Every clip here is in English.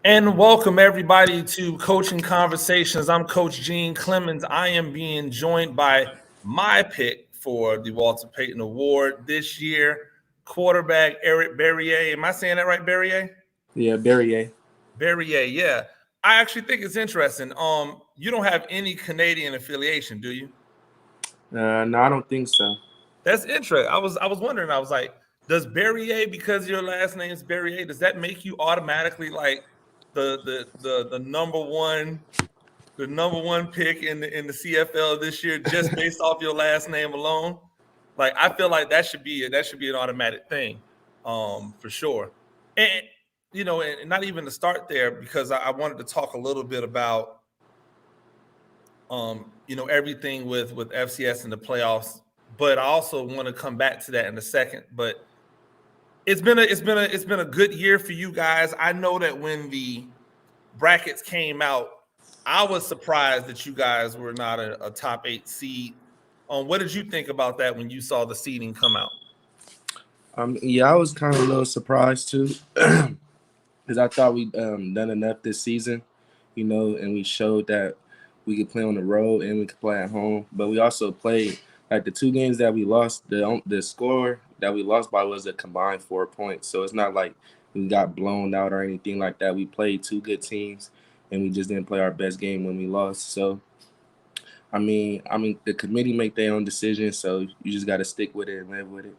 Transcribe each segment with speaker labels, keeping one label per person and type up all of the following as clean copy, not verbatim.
Speaker 1: And welcome everybody to Coaching Conversations. I'm Coach Gene Clemens. I am being joined by my pick for the Walter Payton Award this year, quarterback Eric Barriere. Am I saying that right, Barriere?
Speaker 2: Yeah, Berriere.
Speaker 1: Barriere, yeah. I actually think it's interesting. You don't have any Canadian affiliation, do you?
Speaker 2: No, I don't think so.
Speaker 1: That's interesting. I was wondering. I was like, does Berriere, because your last name is Berriere, does that make you automatically like the number one pick in the CFL this year just based off your last name alone? Like I feel like that should be an automatic thing, for sure. And and not even to start there because I wanted to talk a little bit about everything with FCS in the playoffs, but I also want to come back to that in a second. But it's been a good year for you guys. I know that when the brackets came out, I was surprised that you guys were not a top 8 seed. What did you think about that when you saw the seeding come out?
Speaker 2: Yeah, I was kind of a little surprised too, because I thought we done enough this season, and we showed that we could play on the road and we could play at home. But we also played like the two games that we lost. The score that we lost by was a combined 4 points, so it's not like we got blown out or anything like that. We played two good teams, and we just didn't play our best game when we lost. So I mean, the committee make their own decision, so you just got to stick with it and live with it.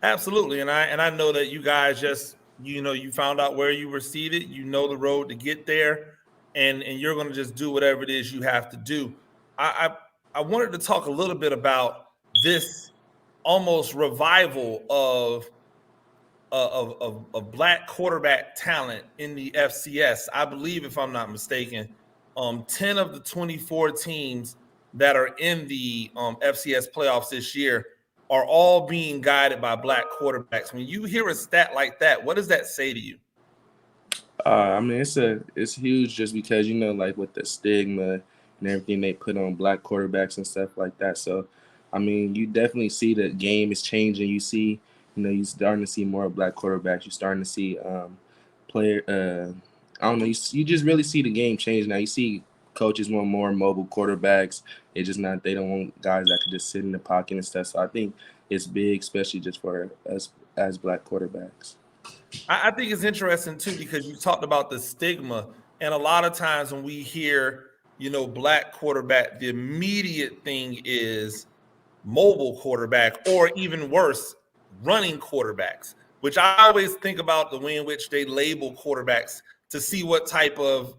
Speaker 1: Absolutely, and I know that you guys just you found out where you were seated. You know the road to get there, and you're going to just do whatever it is you have to do. I wanted to talk a little bit about this almost revival of black quarterback talent in the FCS. I believe, if I'm not mistaken, 10 of the 24 teams that are in the FCS playoffs this year are all being guided by black quarterbacks. When you hear a stat like that, what does that say to you?
Speaker 2: It's huge just because like with the stigma and everything they put on black quarterbacks and stuff like that. So, I mean, you definitely see the game is changing. You see, you starting to see more black quarterbacks. You're starting to see player. I don't know. You just really see the game change now. You see coaches want more mobile quarterbacks. It's just not they don't want guys that could just sit in the pocket and stuff. So I think it's big, especially just for us as black quarterbacks.
Speaker 1: I think it's interesting too because you talked about the stigma, and a lot of times when we hear, black quarterback, the immediate thing is mobile quarterback, or even worse, running quarterbacks, which I always think about the way in which they label quarterbacks to see what type of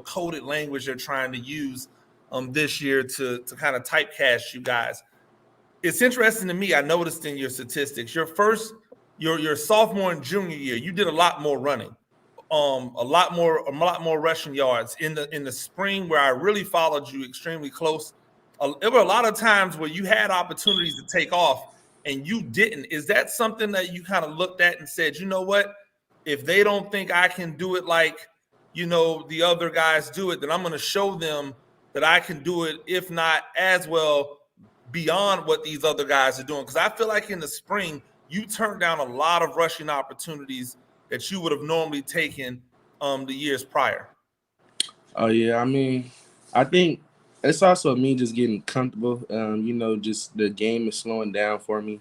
Speaker 1: coded language they're trying to use this year to kind of typecast you guys. It's interesting to me. I noticed in your statistics, your sophomore and junior year, you did a lot more running, a lot more rushing yards. In the spring, where I really followed you extremely close, there were a lot of times where you had opportunities to take off and you didn't. Is that something that you kind of looked at and said, you know what? If they don't think I can do it like the other guys do it, then I'm going to show them that I can do it, if not as well, beyond what these other guys are doing. Because I feel like in the spring, you turned down a lot of rushing opportunities that you would have normally taken the years prior.
Speaker 2: Oh yeah, I mean, I think it's also me just getting comfortable. Just the game is slowing down for me,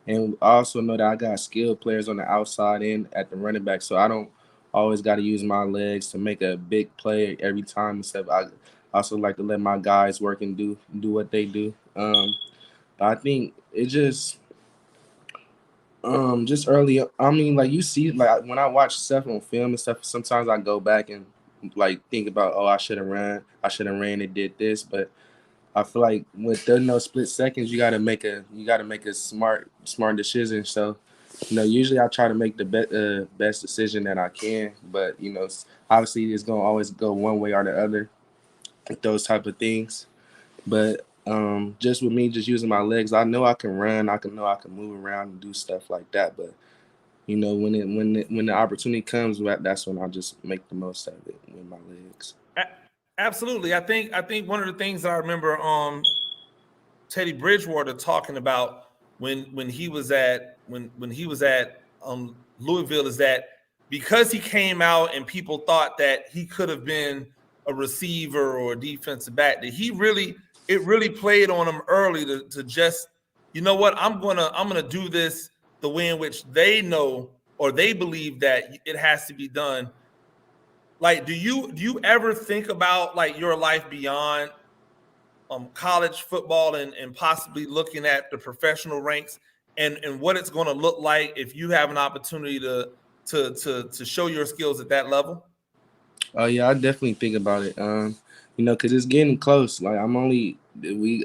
Speaker 2: and I also know that I got skilled players on the outside and at the running back, so I don't always got to use my legs to make a big play every time. Instead, I also like to let my guys work and do what they do. I think it just early. I mean, like you see, like when I watch stuff on film and stuff, sometimes I go back and like think about, oh, I should have ran and did this. But I feel like with no split seconds, you gotta make a smart decision. So, usually I try to make the best decision that I can. But obviously it's gonna always go one way or the other with those type of things. But just with me just using my legs, I know I can run. I can move around and do stuff like that. But when the opportunity comes, that's when I just make the most of it with my legs.
Speaker 1: Absolutely. I think one of the things that I remember Teddy Bridgewater talking about when he was at Louisville is that because he came out and people thought that he could have been a receiver or a defensive back, that it really played on him early to just, you know what, I'm gonna do this the way in which they know or they believe that it has to be done. Like, do you ever think about like your life beyond college football and possibly looking at the professional ranks and what it's going to look like if you have an opportunity to show your skills at that level?
Speaker 2: Oh yeah, I definitely think about it. Because it's getting close. Like we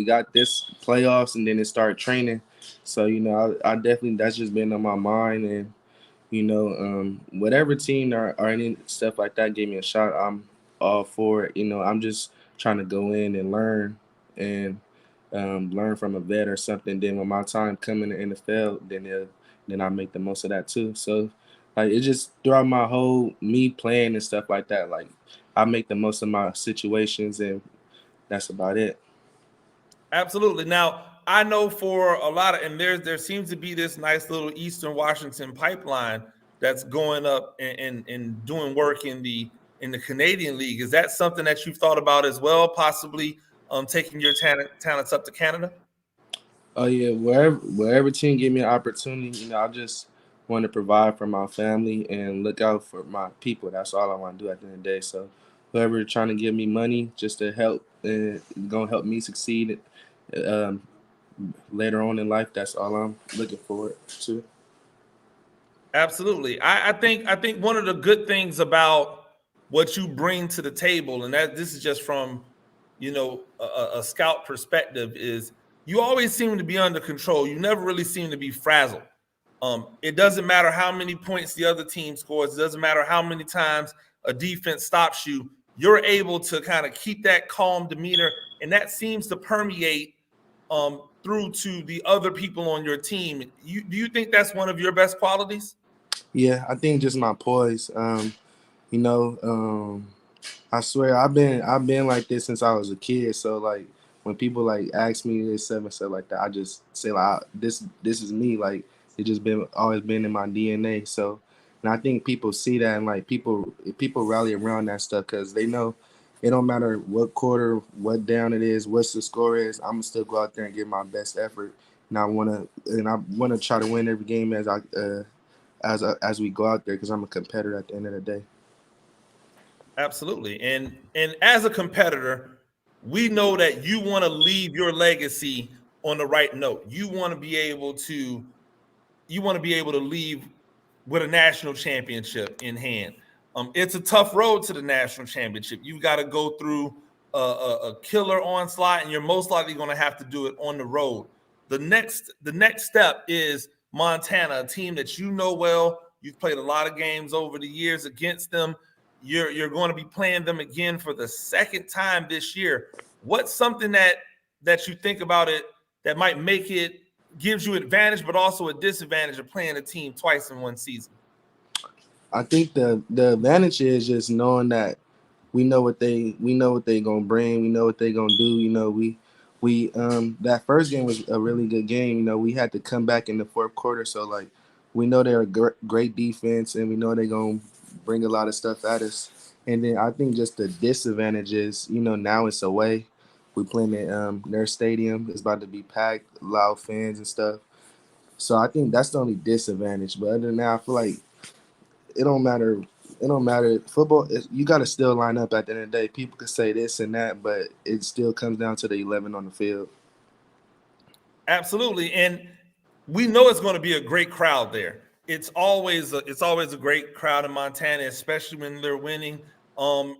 Speaker 2: got this playoffs and then it started training. So I definitely, that's just been on my mind. And whatever team or any stuff like that gave me a shot, I'm all for it. I'm just trying to go in and and learn from a vet or something. Then when my time come in the NFL, then I make the most of that too. So like it just throughout my whole me playing and stuff like that, like I make the most of my situations, and that's about it.
Speaker 1: Absolutely. Now, I know for a lot of, and there seems to be this nice little Eastern Washington pipeline that's going up and doing work in the Canadian League. Is that something that you've thought about as well, possibly taking your talents up to Canada?
Speaker 2: Oh yeah, wherever team give me an opportunity, I just want to provide for my family and look out for my people. That's all I want to do at the end of the day. So whoever trying to give me money just to help and gonna help me succeed um, later on in life, that's all I'm looking forward to.
Speaker 1: Absolutely. I think one of the good things about what you bring to the table, and that this is just from a scout perspective, is you always seem to be under control. You never really seem to be frazzled. It doesn't matter how many points the other team scores. It doesn't matter how many times a defense stops you. You're able to kind of keep that calm demeanor, and that seems to permeate through to the other people on your team. Do you think that's one of your best qualities?
Speaker 2: Yeah, I think just my poise. You know, I swear I've been like this since I was a kid. So like when people like ask me this stuff and stuff like that, I just say like this is me. Like it just been always been in my DNA. So and I think people see that, and like people rally around that stuff because they know it don't matter what quarter, what down it is, what's the score is. I'm gonna still go out there and give my best effort. And I wanna try to win every game as we go out there because I'm a competitor at the end of the day.
Speaker 1: Absolutely. And as a competitor, we know that you want to leave your legacy on the right note. You want to be able to leave with a national championship in hand. It's a tough road to the national championship. You've got to go through a killer onslaught, and you're most likely going to have to do it on the road. The next step is Montana, a team that you know well. You've played a lot of games over the years against them. You're going to be playing them again for the second time this year. What's something that you think about it that might make it gives you advantage, but also a disadvantage of playing a team twice in one season?
Speaker 2: I think the advantage is just knowing that we know what they gonna bring. We know what they gonna do. We that first game was a really good game. We had to come back in the fourth quarter, so like we know they're a great defense, and we know they're gonna bring a lot of stuff at us. And then I think just the disadvantage is, now it's away. We playing at their stadium. It's about to be packed, loud fans and stuff. So I think that's the only disadvantage. But other than that, I feel like it don't matter. It don't matter. Football, you got to still line up at the end of the day. People can say this and that, but it still comes down to the 11 on the field.
Speaker 1: Absolutely. And we know it's going to be a great crowd there. It's always a great crowd in Montana, especially when they're winning. And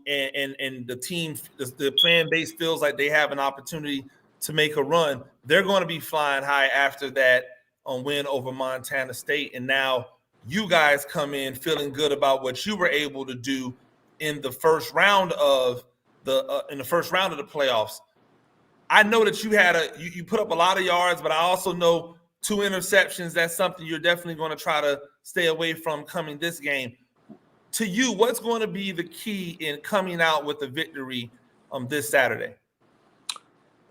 Speaker 1: the team, the fan base feels like they have an opportunity to make a run. They're going to be flying high after that win over Montana State. And now you guys come in feeling good about what you were able to do in the first round of the playoffs. I know that you put up a lot of yards, but I also know two interceptions. That's something you're definitely going to try to stay away from coming this game. To you, what's going to be the key in coming out with a victory this Saturday?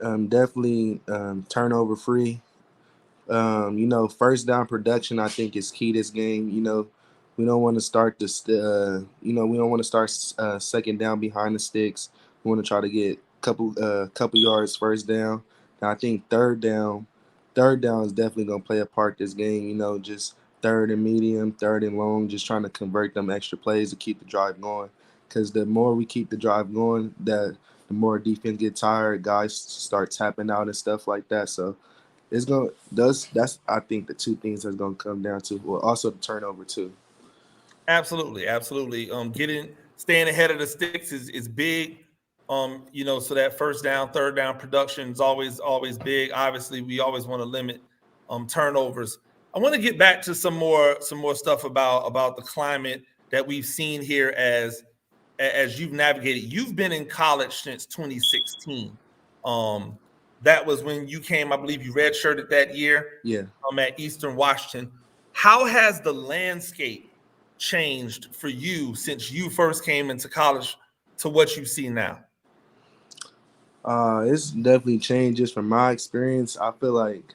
Speaker 2: Definitely turnover free. First down production I think is key this game. We don't want to start this. We don't want to start second down behind the sticks. We want to try to get couple yards first down. And I think third down is definitely gonna play a part this game. Just third and medium, third and long, just trying to convert them extra plays to keep the drive going. Because the more we keep the drive going, the more defense get tired, guys start tapping out and stuff like that. So it's gonna that's I think the two things that's gonna come down to. Well, also the turnover too.
Speaker 1: Absolutely, absolutely. Staying ahead of the sticks is big. So that first down, third down production is always big. Obviously, we always want to limit turnovers. I want to get back to some more stuff about the climate that we've seen here as you've navigated. You've been in college since 2016. Um, that was when you came, I believe you redshirted that year
Speaker 2: Yeah.
Speaker 1: at Eastern Washington. How has the landscape changed for you since you first came into college to what you see now?
Speaker 2: It's definitely changed just from my experience. I feel like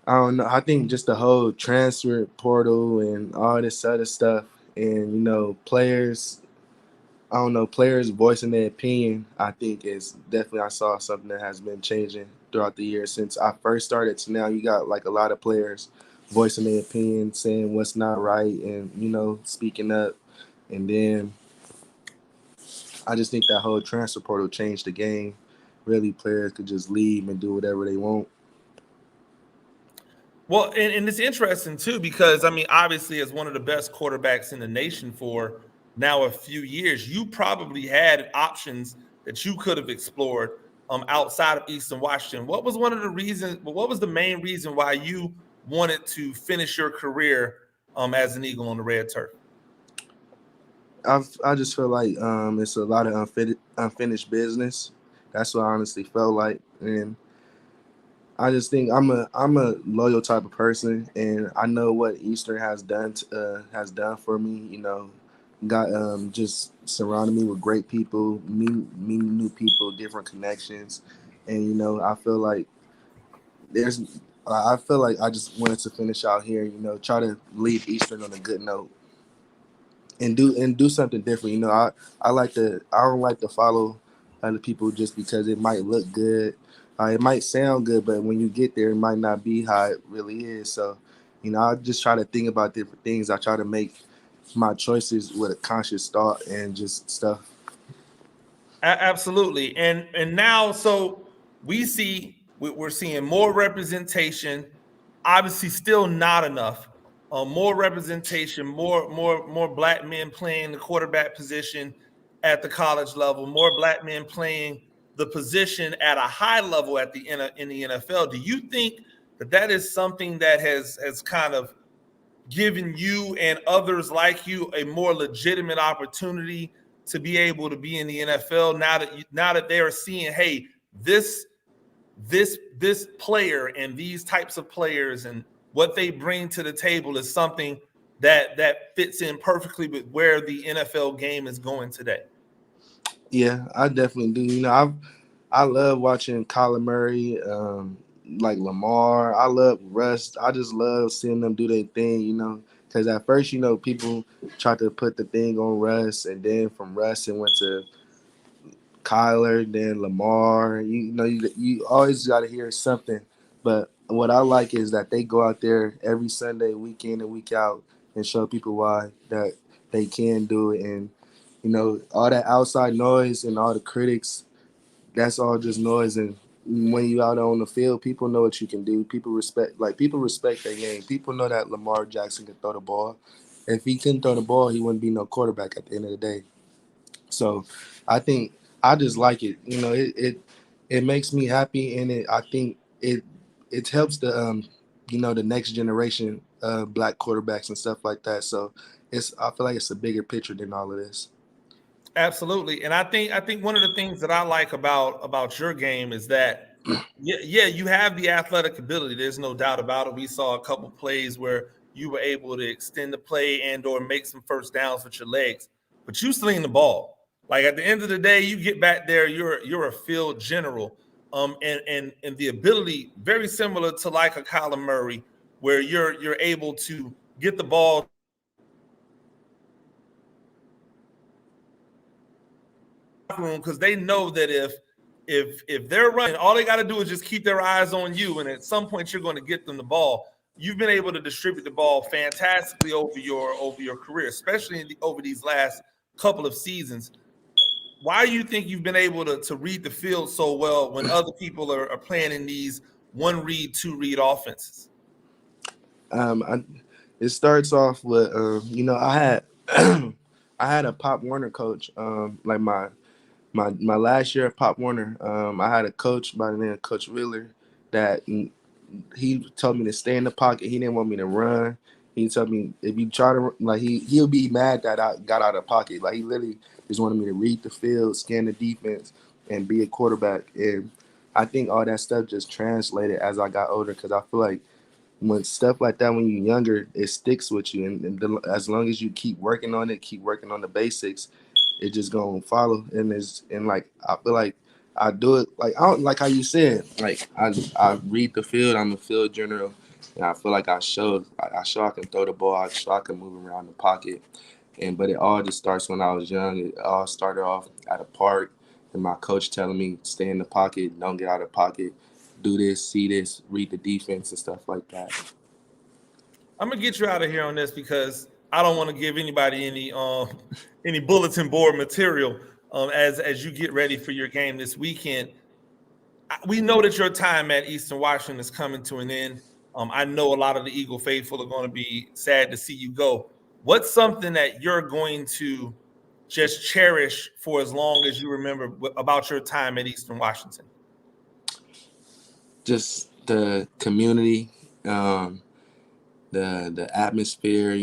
Speaker 2: I don't know. I think just the whole transfer portal and all this other stuff, and players. I don't know, players voicing their opinion. I think is definitely I saw something that has been changing throughout the years since I first started to now. You got like a lot of players voicing their opinion, saying what's not right, and speaking up. And then I just think that whole transfer portal changed the game. Really, players could just leave and do whatever they want.
Speaker 1: Well, and it's interesting too because I mean, obviously, as one of the best quarterbacks in the nation for now a few years, you probably had options that you could have explored outside of Eastern Washington. What was one of the reasons? What was the main reason why you wanted to finish your career as an Eagle on the red turf?
Speaker 2: I just feel like it's a lot of unfinished business. That's what I honestly felt like, and I just think I'm a loyal type of person, and I know what Eastern has done for me. Got just surrounded me with great people, meeting new people, different connections, and I feel like there's. I feel like I just wanted to finish out here. Try to leave Eastern on a good note and do something different. I don't like to follow other people just because it might look good. It might sound good, but when you get there, it might not be how it really is. So, I just try to think about different things. I try to make my choices with a conscious thought and just stuff.
Speaker 1: Absolutely, and now so we're seeing more representation. Obviously, still not enough. More representation, more black men playing the quarterback position at the college level. More black men playing the position at a high level in the NFL. Do you think that is something that has kind of giving you and others like you a more legitimate opportunity to be able to be in the NFL now that they are seeing, hey, this this player and these types of players and what they bring to the table is something that fits in perfectly with where the NFL game is going today.
Speaker 2: Yeah, I definitely do. I love watching Kyler Murray, like Lamar. I love Russ. I just love seeing them do their thing. Because at first, people tried to put the thing on Russ, and then from Russ it went to Kyler, then Lamar. You always got to hear something. But what I like is that they go out there every Sunday, week in and week out, and show people why that they can do it. And all that outside noise and all the critics, that's all just noise. And when you out on the field, people know what you can do. People respect their game. People know that Lamar Jackson can throw the ball. If he couldn't throw the ball, he wouldn't be no quarterback at the end of the day. So I think I just like it. It makes me happy, and I think it helps the next generation black quarterbacks and stuff like that. So I feel like it's a bigger picture than all of this.
Speaker 1: Absolutely, and I think one of the things that I like about your game is that yeah, you have the athletic ability. There's no doubt about it. We saw a couple plays where you were able to extend the play and or make some first downs with your legs, but you sling the ball. Like at the end of the day, you get back there, you're a field general. And the ability very similar to like a Kyler Murray, where you're able to get the ball room because they know that if they're running, all they got to do is just keep their eyes on you, and at some point you're going to get them the ball. You've been able to distribute the ball fantastically over your career, especially over these last couple of seasons. Why do you think you've been able to read the field so well when other people are playing in these 1-read, 2-read offenses?
Speaker 2: It starts off with I had I had a Pop Warner coach. Like my last year at Pop Warner, I had a coach by the name of Coach Wheeler that he told me to stay in the pocket. He didn't want me to run. He told me if you try to he'll be mad that I got out of the pocket. Like he literally just wanted me to read the field, scan the defense, and be a quarterback. And I think all that stuff just translated as I got older because I feel like when stuff like that when you're younger, it sticks with you. And as long as you keep working on it, keep working on the basics, it just gonna follow. And I feel like I do it like I don't like how you said. Like I read the field. I'm a field general, and I feel like I show I can throw the ball. I show I can move around the pocket. But it all just starts when I was young. It all started off at a park, and my coach telling me stay in the pocket, don't get out of the pocket, do this, see this, read the defense and stuff like that.
Speaker 1: I'm gonna get you out of here on this because I don't want to give anybody any bulletin board material as you get ready for your game this weekend. We know that your time at Eastern Washington is coming to an end. I know a lot of the Eagle faithful are going to be sad to see you go. What's something that you're going to just cherish for as long as you remember about your time at Eastern Washington?
Speaker 2: Just the community, the atmosphere.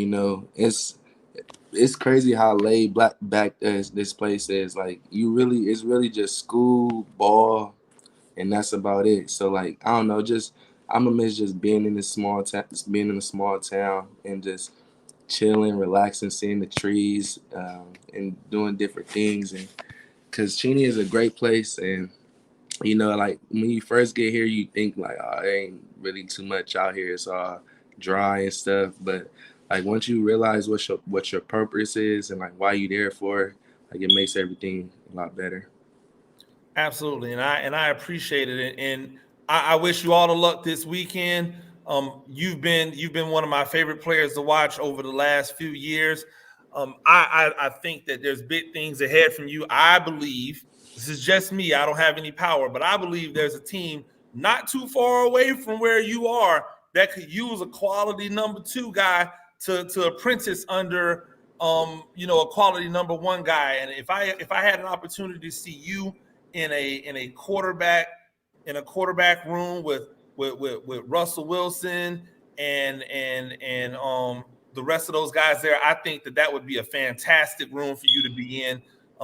Speaker 2: It's crazy how laid back this place is. Like it's really just school, ball, and that's about it. So like I don't know, I'm gonna miss just being in a small town and just chilling, relaxing, seeing the trees, and doing different things. And because Cheney is a great place, and like when you first get here, you think like, oh, there ain't really too much out here. It's all dry and stuff. But like once you realize what your purpose is and like why you there for, like it makes everything a lot better.
Speaker 1: Absolutely, and I appreciate it, and I wish you all the luck this weekend. You've been one of my favorite players to watch over the last few years. I think that there's big things ahead from you. I believe this is just me. I don't have any power, but I believe there's a team not too far away from where you are that could use a quality number 2 guy to apprentice under a quality number 1 guy. And if I had an opportunity to see you in a quarterback room with Russell Wilson and the rest of those guys there, I think that would be a fantastic room for you to be in.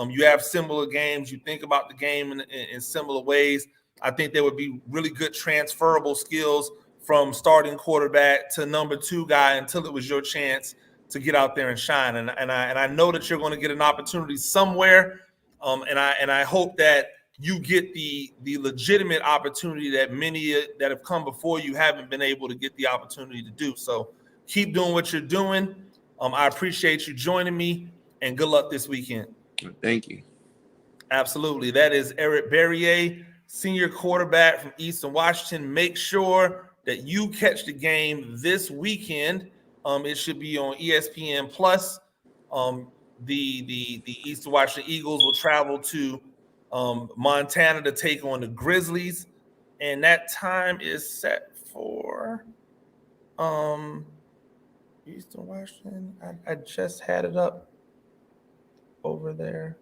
Speaker 1: You have similar games. You think about the game in similar ways. I think there would be really good transferable skills from starting quarterback to number 2 guy until it was your chance to get out there and shine. And I know that you're going to get an opportunity somewhere. And I hope that you get the legitimate opportunity that many that have come before you haven't been able to get the opportunity to do. So keep doing what you're doing. I appreciate you joining me, and good luck this weekend.
Speaker 2: Thank you.
Speaker 1: Absolutely. That is Eric Barriere, senior quarterback from Eastern Washington. Make sure that you catch the game this weekend. It should be on ESPN Plus. The Eastern Washington Eagles will travel to Montana to take on the Grizzlies, and that time is set for Eastern Washington. I just had it up over there.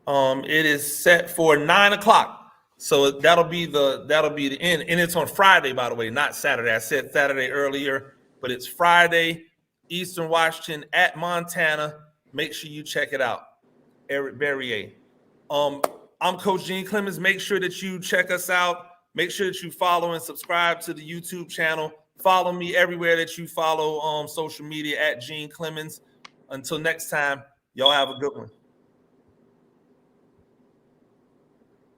Speaker 1: It is set for 9:00. So that'll be the end, and it's on Friday, by the way, not Saturday. I said Saturday earlier, but it's Friday. Eastern Washington at Montana. Make sure you check it out. Eric Barriere. I'm Coach Gene Clemens. Make sure that you check us out. Make sure that you follow and subscribe to the YouTube channel. Follow me everywhere that you follow social media at Gene Clemens. Until next time, y'all have a good one.